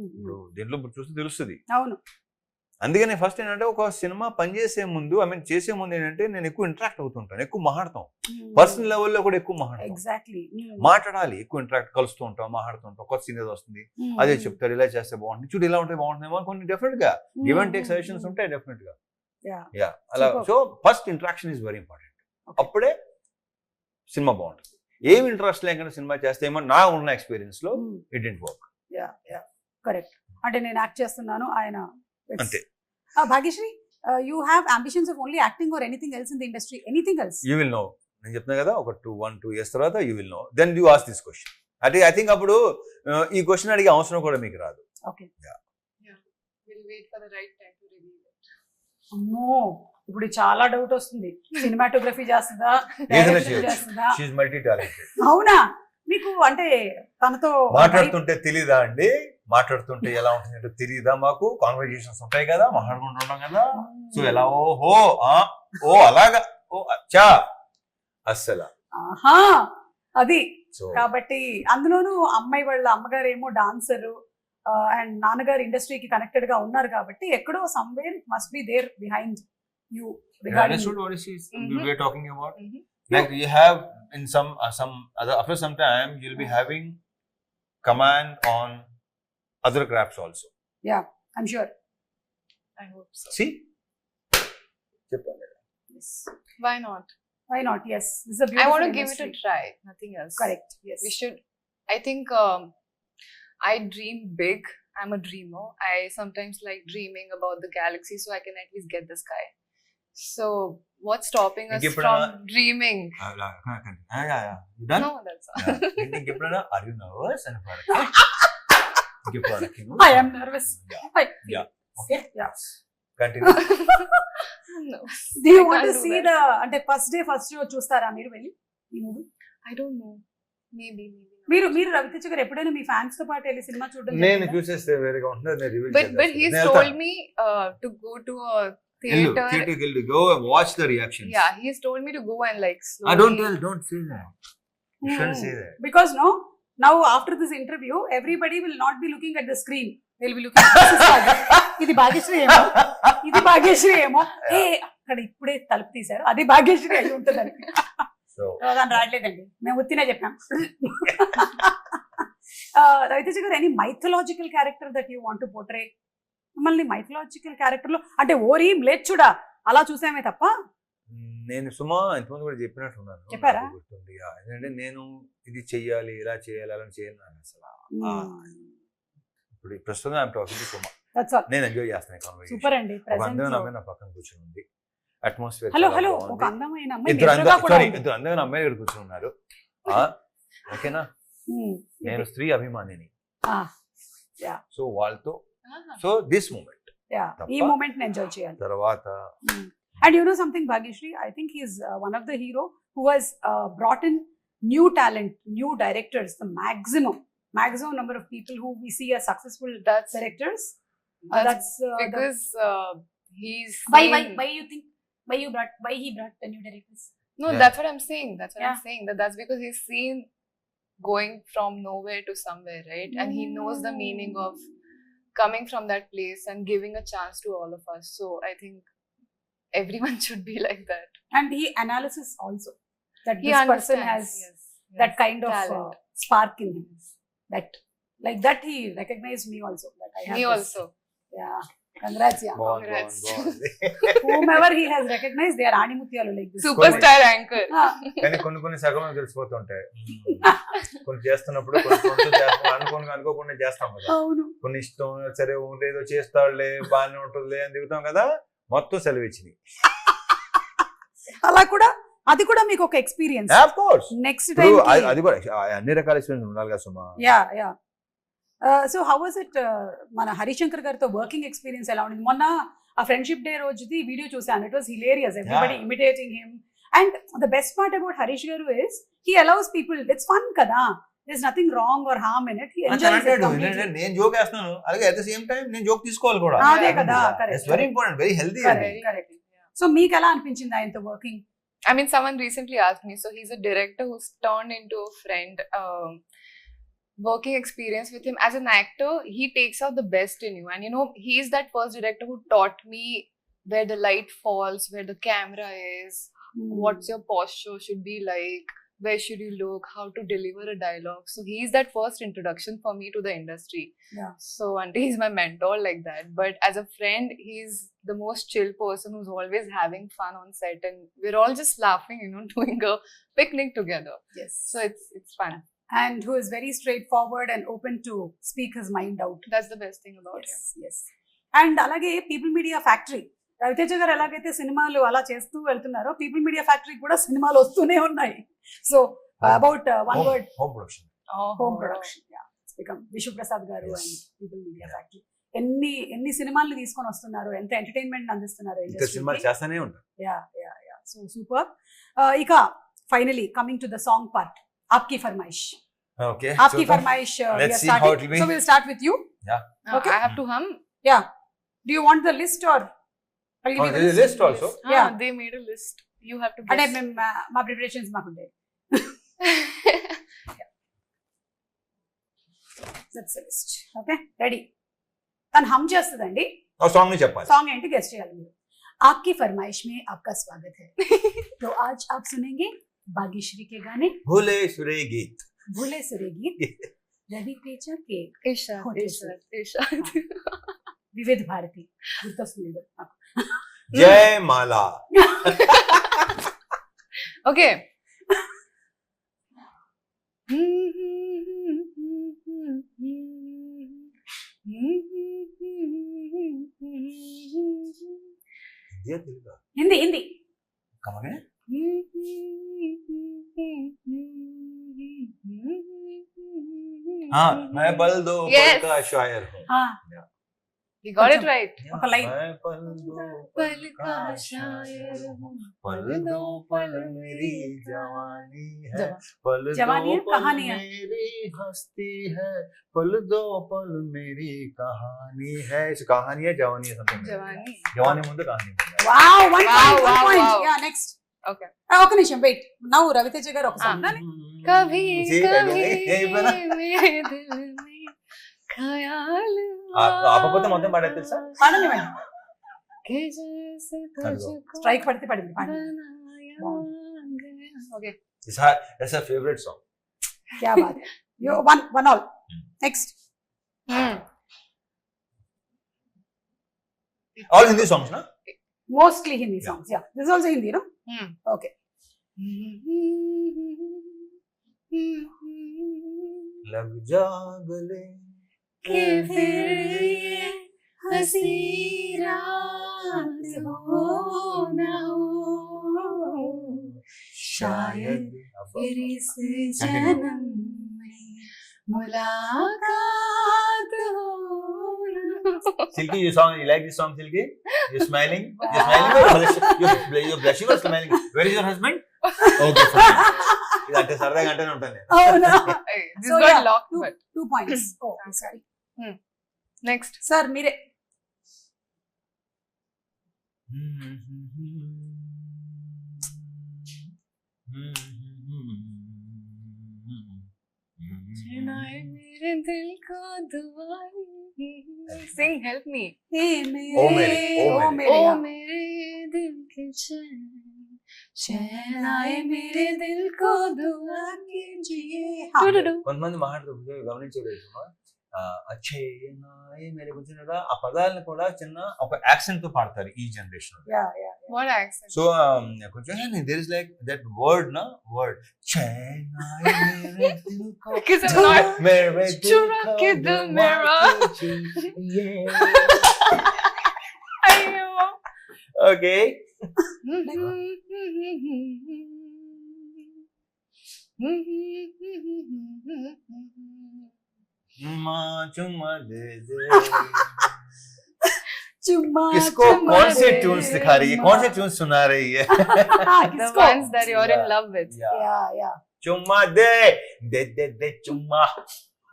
ఇప్పుడు దీంట్లో చూస్తే తెలుస్తుంది. అవును. అందుకని ఫస్ట్ ఏంటంటే ఒక సినిమా పనిచేసే ముందు చేసే ముందు ఏంటంటే నేను ఎక్కువ ఇంటరాక్ట్ అవుతుంటాను, ఎక్కువ మాట్లాడతాం, పర్సనల్ లెవెల్లో కూడా ఎక్కువ మాట్లాడాలి, ఎక్కువ ఇంటరాక్ట్ కలుస్తూ ఉంటాం, మాట్లాడుతూ ఉంటాం. కొత్త సీన్ ఏదో వస్తుంది, అదే చెప్తాడు, ఇలా చేస్తే బాగుంటుంది, చూడు ఇలా ఉంటే బాగుంటుందేమో కొన్ని డెఫినెట్ గా గివ్ అండ్ టేక్ సజెషన్స్ ఉంటాయి డెఫినెట్ గా. అలా. So first interaction is very important. అప్పుడే సినిమా బాగుంటుంది. ఏమి ఇంట్రెస్ట్ లేకుండా సినిమా చేస్తే ఏమో నా ఉన్న ఎక్స్పీరియన్స్ లో ఇట్ డిడ్ంట్ వర్క్. కరెక్ట్. అంటే నేను యాక్ట్ చేస్తున్నాను, ఆయన అంతే. Bhagyashree, you have ambitions of only acting or anything else in the industry? Anything else? You will know. నేను చెప్తున్నా కదా, ఒక 1-2 years తర్వాత you will know. Then you ask this question. అంటే I think అప్పుడు ఈ క్వశ్చన్ అడిగే అవసరం కూడా మీకు రాదు. Okay. Yeah. We'll wait for the right time to reveal it. అమ్మో, ఇప్పుడు చాలా డౌట్ వస్తుంది. సినిమాటోగ్రఫీ చేస్తుందా, చేస్తుందా? She is multi talented. అవునా? మీకు అంటే తనతో మాట్లాడుతుంటే తెలీదా అండి? మాట్లాడుతుంటే ఎలా ఉంటుందంటే తెలియదా? మాకు కాన్వర్జేషన్స్ ఉంటాయి కదా, మాట్లాడుకుంటుంటాం కదా. సో ఎలా ఓ అలాగా అచ్చా అస్సలు అది. కాబట్టి అందులోనూ అమ్మాయి వాళ్ళ అమ్మగారు ఏమో డాన్సర్ అండ్ నాన్నగారు ఇండస్ట్రీకి కనెక్టెడ్ గా ఉన్నారు కాబట్టి ఎక్కడో somewhere must be there behind you. Like you have in some other, after some time you'll be having command on other crafts also. Yeah, I'm sure. I hope so. See? Yes. Why not? Why not? Yes. This is a beautiful I want to industry. give it a try. Nothing else. Correct. Yes. We should. I think I dream big. I'm a dreamer. I sometimes like dreaming about the galaxy so I can at least get the sky. So what's stopping us ఇంకెప్పుడైనా- from dreaming? No, that's all. ఇంకెప్పుడైనా are you nervous అని I am nervous. I feel. Yeah. Okay. Yeah. Continue. No. Do you I want to can't do see that. the అంటే first show చూస్తారా మీరు వెళ్ళి ఈ movie? I don't know. Maybe. మీరు రవితేజ గారు ఎప్పుడైనా మీ ఫ్యాన్స్ తో పాటు వెళ్ళి సినిమా చూడడం నేను జరిగిందా? చూసేస్తే వేరేగా ఉంటుంది, నేను reveal But he's told me to go to a theater. థియేటర్కి go watch the reactions. Yeah, he's told me to go and like slowly. I don't say that. You shouldn't say that. Because now after this interview everybody will not be looking at the screen, they'll be looking at this is ఇది భాగ్యశ్రీ ఏమో, ఇది భాగ్యశ్రీ ఏమో, ఏ అక్కడ ఇప్పుడే తలుపు తీశారు అది భాగ్యశ్రీ అయి ఉంటుందని. So దాని రావట్లేదండి, మేము ఉత్తినే చెప్పాం. రవితేజ గారు any mythological character that you want to portray? మిమ్మల్ని మైథలాజికల్ క్యారెక్టర్ లో అంటే ఓరీం లేచుడా అలా చూసామే తప్ప నేను సుమా ఇంతకుముందు కూడా చెప్పినట్టున్నాను. చెప్పారా? నాకు గుర్తుంది. ఎందుకంటే నేను ఇది చెయ్యాలి, ఇలా చేయాలి, అలా చేయాలి అసలు. ఇప్పుడు ప్రస్తుతం I'm talking to Suma. That's all. నేను ఎంజాయ్ చేస్తాను కాన్వర్సేషన్. సూపర్ అండి. ఒక అందమైన ప్రెజెంట్ అమ్మాయి నా పక్కన కూర్చుని ఉంది. అట్మాస్ఫియర్ హలో ఒక అందమైన అమ్మాయి ఇద్దరు ఎదురుగా కూడా ఉంది. ఇద్దరు అందమైన అమ్మాయి ఇక్కడ కూర్చుని ఉన్నారు. ఓకేనా? నేను స్త్రీ అభిమానిని. సో వాళ్ళతో సో దిస్ మూమెంట్ ఈ మూమెంట్ ని ఎంజాయ్ చేయాలి. తర్వాత And you know something, Bhagyashree, I think he's one of the hero who has brought in new talent, new directors, the maximum number of people who we see as successful That's directors. that's because he's Why seen- you think why he brought the new directors? No, Yeah. that's what I'm saying. That's what Yeah. I'm saying. That's because he's seen going from nowhere to somewhere, right? And he knows the meaning of coming from that place and giving a chance to all of us. So I think everyone should be like that. And he analysis also that He this person understands. has Yes, that yes, kind of talent. spark in him. That like that he recognized me also. That I have Me this. also. Yeah. Congrats, yeah. Congrats. బాగుంది. Whomever he has recognized, they are Animutyalu like this. Superstar anchor. Ah. కానీ కొన్ని సగం తెలిసిపోతుంటాయి. కొన్ని చేస్తున్నప్పుడు అనుకోకుండా చేస్తాం కదా. అవును. కొన్ని ఇష్టం సరే ఏదో చేస్తాడులే బాగానే ఉంటుందిలే అని దిగుతాం కదా, మొత్తం సెలవు ఇచ్చినాయి. అలా కూడా అది కూడా మీకు ఒక ఎక్స్పీరియన్స్. ఆఫ్ కోర్స్ నెక్స్ట్ ఇప్పుడు టైం అది కూడా అన్ని రకాల ఎక్స్పీరియన్స్ ఉండాలి కదా సుమా. Yeah so how was it మన హరిశంకర్ గారితో వర్కింగ్ ఎక్స్పీరియన్స్ ఎలా ఉంది? మొన్న ఆ ఫ్రెండ్షిప్ డే రోజుది వీడియో చూసాను. It was hilarious, everybody imitating him. And the best part about Harish garu is he allows people, it's fun కదా, there is nothing wrong or harm in it. He enjoys it completely. నేను joke వేస్తున్నాను, అలాగే at the same time నేను joke తీసుకోవాలి కూడా. అదే కదా, correct. It's very important, very healthy. Correct. So మీకు ఎలా అనిపించింది ఆయనతో working? I mean, someone recently asked me. So he's a director who's turned into a friend. Working experience with him as an actor, he takes out the best in you. And you know, he's that first director who taught me where the light falls, where the camera is, what's your posture should be like, where should you look, how to deliver a dialogue. So he's that first introduction for me to the industry. Yeah. So and he's my mentor like that. But as a friend, he's the most chill person who's always having fun on set, and we're all just laughing, you know, doing a picnic together. Yes. So it's fun. And who is very straightforward and open to speak his mind out. That's the best thing about him. Yes. And అలాగే people media factory, Raviteja గారు ఎలాగైతే సినిమాలు అలా చేస్తూ వెళ్తున్నారో people media factory కూడా సినిమాలు వస్తూనే ఉన్నాయి. So about one word, home production. Home production, విశ్వ ప్రసాద్ గారు Yes. And people media factory ఎన్ని సినిమాలు తీసుకొని వస్తున్నారు, ఎంత ఎంటర్టైన్మెంట్ అందిస్తున్నారు ఇంకా సినిమాలు చేస్తానే ఉంటారు. So super. ఇక finally coming to the song part, ఆప్కి ఫర్మాయిష్. Okay, Aapki farmaish, Let's we are see how starting. it will be. So we'll start with you. Okay. I have to hum. Do you want the list or I'll give you the there is a list? list also. Yeah. They made a list. You have to అంటే guess. మేము మా preparations మాకుండే. That's the list. Okay, ready. తను హమ్ చేస్తుందండి. ఆ song ని చెప్పాలి. Song ఏంటి guess చేయాలి మీరు. आपकी फरमाइश में आपका स्वागत है. तो आज आप सुनेंगे भाग्यश्री के गाने భూలే సురే గీత్. भूले सुरे गीत, रवि तेजा के Isha. Okay, వివిధ భారతి. గుర్తొస్తుంది నాకు. జయ మాలా. Okay. హిందీ తెలుగా హిందీ హిందీ కమగే हाँ मैं पल दो पल Yes. का शायर हूँ You got it right. ఒక లైన్ मैं पल दो पल का शायर हूँ, पल दो पल मेरी जवानी है जवान। पल जवानी है, दो पल कहानी है। मेरी हस्ती है पल दो पल मेरी कहानी है इस कहानी है जवानी है something जवानी. जवानी ముందు कहानी wow one Wow, point one wow, point wow. Yeah next Okay. ఒక నిమిషం వెయిట్ నవ్వు రవితేజ గారు ఒక సాంగ్ कभी जी, कभी यही बना। मेरे दिल में ख्याल ఆపకపోతే మొత్తం పాడేది తెలుసా పాడనివ్వండి कि जैसे तुझको స్ట్రైక్ పడితే పడింది పాడండి बनाया गया. Okay. it's her favorite song क्या बात है यो one all next all hindi songs na mostly Hindi songs या this also Hindi no okay Lag Jaa गले कि फिर ये हंसी रात हो न हो, शायद फिर इस जन्म में मुलाकात हो न हो. Silky, you like this song, Silky? You're smiling? You're smiling or you're blushing or smiling? Where is your husband? Okay, fine. ఇదంటే సరదాగా అంటేనే ఉంటాను నేను. అవునా Hey, this So, got yeah, locked, but 2 points oh sorry next. Sir మీరే चुनाए मेरे दिल को दुआरी. Sing, help me. ए ओ मेरे, ओ ओ मेरे। मेरे ओ या। मेरे दिल के चैन, चैन आए मेरे दिल को दुआ कीजिए. हाँ. डुडुडु. కొంతమంది మాట్లాడుతూ గమనించలేదు అచ్చే నాయే మేరే కొంచెం ఆ పదాలను కూడా చిన్న ఒక యాక్సెంట్ తో పాడతారు ఈ జనరేషన్ या या What accent? సో కొంచెం there is like that word నా వర్డ్ చైనాయే మేరే దిల్ కో Because I'm not. मेरे चुरा के दिल मेरा. अय्यो. ओके माँ चुम्मा दे दे चुम्मा किसको चुम्मा कौन से दे ट्यून्स दिखा रही है कौन से ट्यून्स सुना रही है हाँ, The किसको ones that you're in Yeah. love with. या या चुम्मा दे दे दे दे चुम्मा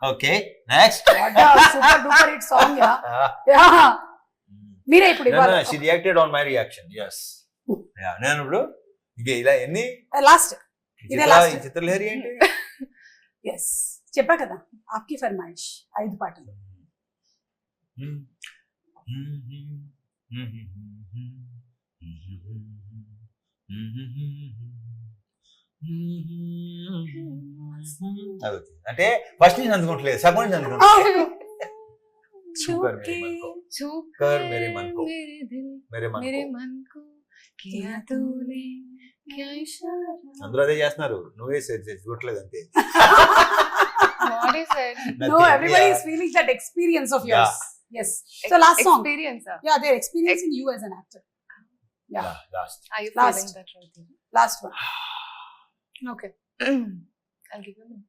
okay next what a super duper hit song या या మీరే ఇప్పుడు ఇవ్వాలి she reacted on my reaction yes yeah నేను ఇప్పుడు ఇంకా ఇలా ఎన్ని లాస్ట్ ఇదే last. ఈ చిత్రలహరి ఏంటి ఎస్ చెప్పా కదా ఆప్కి ఫర్మాయిష్ 5 పాటలు అది వచ్చింది. అంటే ఫస్ట్ నుంచి అందుకోవట్లేదు సగం నుంచి అందుకోవట్లేదు कर मेरे मन को छू कर मेरे मन को मेरे दिल मेरे मन मेरे को मन को किया तूने क्या इशारा. అందరూ అదే చేస్తున్నారు నువ్వే చూడట్లేదు అంతే What is it? no everybody is feeling that experience of yours yes so last song Experience. yeah they're experiencing you as an actor yeah last Are you Last. feeling that right now? last one Okay. I'll give you a minute.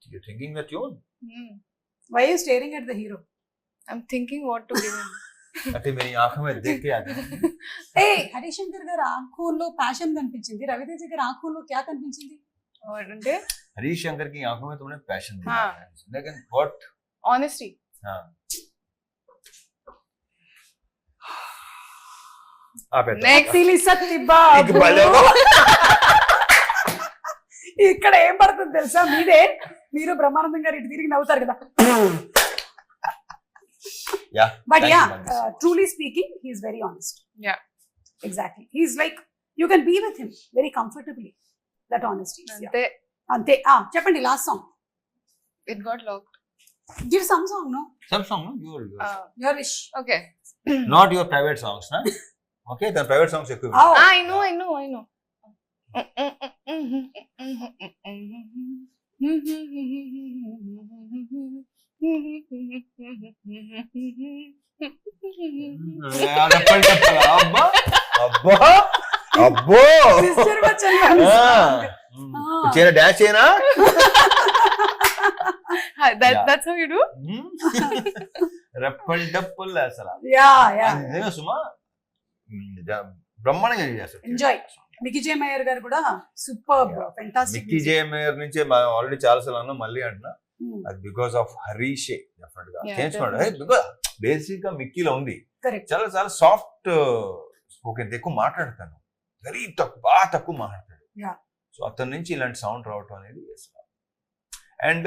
You thinking that tune why are you staring at the hero I'm thinking what to give him. అంటే मेरी आंखों में देख के आता ఏ హరిశంకర్ గారు ఆంఖోల్లో passion కనిపించింది రవితేజ గారి ఆంఖోల్లో క్యా కనిపించింది What అంటే? हरीश शंकर की आंखों में तुमने पैशन देखा हाँ. है लेकिन व्हाट Honesty. हाँ आप Next. సిలి సత్తి బాబు ఇక్కడ ఏం పడుతుంది తెలుసా మీదే మీరు బ్రహ్మానందం గారు ఇటు తిరిగి నవ్వుతారు కదా Yeah. But Thank yeah you, Magnus. Truly speaking he's very honest Yeah. Exactly he's like you can be with him very comfortably that honesty అంతే. అంతే చెప్పండి last song It got locked. Give some song no Some song, no? Your your wish Okay. not your private songs, na? Okay, then private songs ఎక్కువ I know. అబ్బా అబ్బా అబ్బో Sister Bachchan గారి song. చేయనా dance చేయనా That's how you do? రెప్పల్ డప్పుల్ అసలు Yeah, yeah. నిజంగా సుమా బ్రహ్మాండంగా చేస్తారు. Enjoy. మికీ జే మేయర్ గారు కూడా సూపర్ ఫెంటాస్టిక్. మిక్కీ జే మేయర్ నుంచే ఆల్రెడీ చాలా సార్లు అన్నా మళ్ళీ అంటున్నా అది బికాస్ ఆఫ్ హరీషే డెఫినెట్ గా Yeah, చేయించుకున్నాడు. బికాస్ బేసిక్ గా మిక్కీలో ఉంది కరెక్ట్. చాలా చాలా సాఫ్ట్ స్పోకెన్, ఎక్కువ మాట్లాడతాను, వెరీ బాగా తక్కువ మాట్లాడతాడు. Yeah. సో అతని నుంచి ఇలాంటి సౌండ్ రావటం అనేది అండ్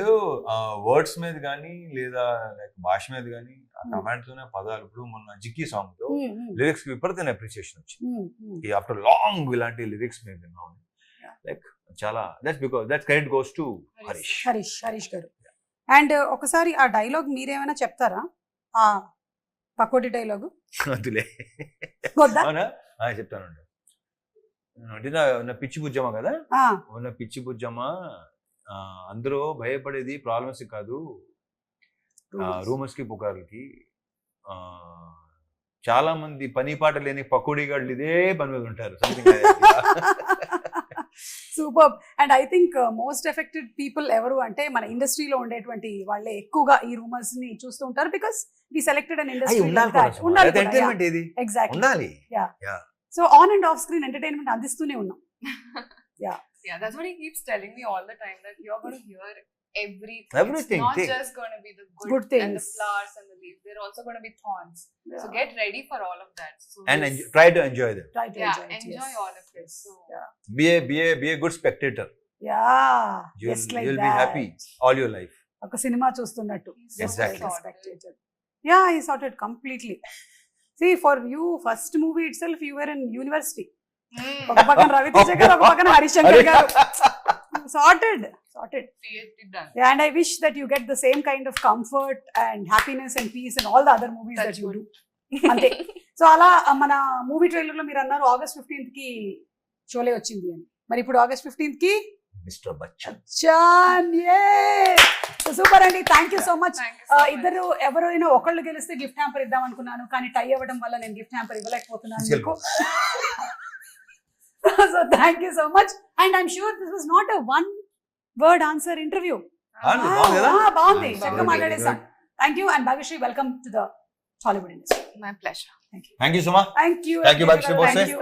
వర్డ్స్ మీద కానీ లేదా లైక్ భాష మీద కానీ ఆ కమాండ్ తోనే పదాలు. ఇప్పుడు మొన్న జిక్కీ సాంగ్ లో లిరిక్స్ కి విపరీతమైన అప్రిసియేషన్ వచ్చింది. ఆఫ్టర్ లాంగ్ ఇలాంటి లిరిక్స్ మీద విన్నాం. లైక్ చాలా that's credit goes to Harish. Harish గారు. అండ్ ఒకసారి ఆ డైలాగ్ మీరేమైనా చెప్తారా? ఆ పకోటి డైలాగ్ వద్దులే, వద్దా? అవునా చెప్తానండి. అంటే నా పిచ్చి బుజ్జమ్మ కదా, నా పిచ్చి బుజ్జమ్మ అందరూ భయపడేది ప్రాబ్లమ్స్ కాదు, రూమర్స్ కి పుకార్లకి. చాలా మంది పని పాట లేని పకోడీ గాళ్ళు ఇదే పని మీద ఉంటారు. Super. And I think most affected people ఎవరు అంటే మన ఇండస్ట్రీలో ఉండేటువంటి వాళ్ళే ఎక్కువగా ఈ రూమర్స్ ని చూస్తూ ఉంటారు. Because we selected an industry. ఉండాలి. So on and off screen entertainment అందిస్తూనే ఉన్నాం. Yeah, that's what he keeps telling me all the time, that you're going to hear everything. Everything. It's not just going to be the good things and the flowers and the leaves. They're also going to be thorns. Yeah. So get ready for all of that. So And try to enjoy them. Try to yeah, enjoy it, enjoy yes. all of it. So Be a good spectator. Yeah, You'll, just like you'll that. be happy all your life. ఒక cinema చూస్తున్నట్టు. He's so Exactly. sorted. Yeah, he sorted completely. See, for you, first movie itself, you were in university. ఒక పక్కన రవితేజ గారు, ఒక పక్కన హరిశంకర్ గారు. Sorted. PhD done. Yeah, and I wish that you get the same kind of comfort and happiness and peace in all the other movies that you do. అంతే. So అలా మన movie trailer లో మీరు అన్నారు August 15th కి షోలే వచ్చింది అని. మరి ఇప్పుడు August 15th కి మిస్టర్ బచ్చన్. సూపర్ అండి. Thank you so much. Thank you so much. ఇద్దరు ఎవరైనా ఒకళ్ళు గెలిస్తే గిఫ్ట్ హ్యాంపర్ ఇద్దాం అనుకున్నాను, కానీ టై అవ్వడం వల్ల నేను గిఫ్ట్ హ్యాంపర్ ఇవ్వలేకపోతున్నాను మీకు. So thank you so much. And I'm sure this was not a one word answer interview. బాగుంది, చక్కగా మాట్లాడేసాం. Thank you and Bhagyashree, welcome to the Hollywood industry. My pleasure. Thank you, Suma. Thank you. Thank you, Bhagyashree Bose. Thank you.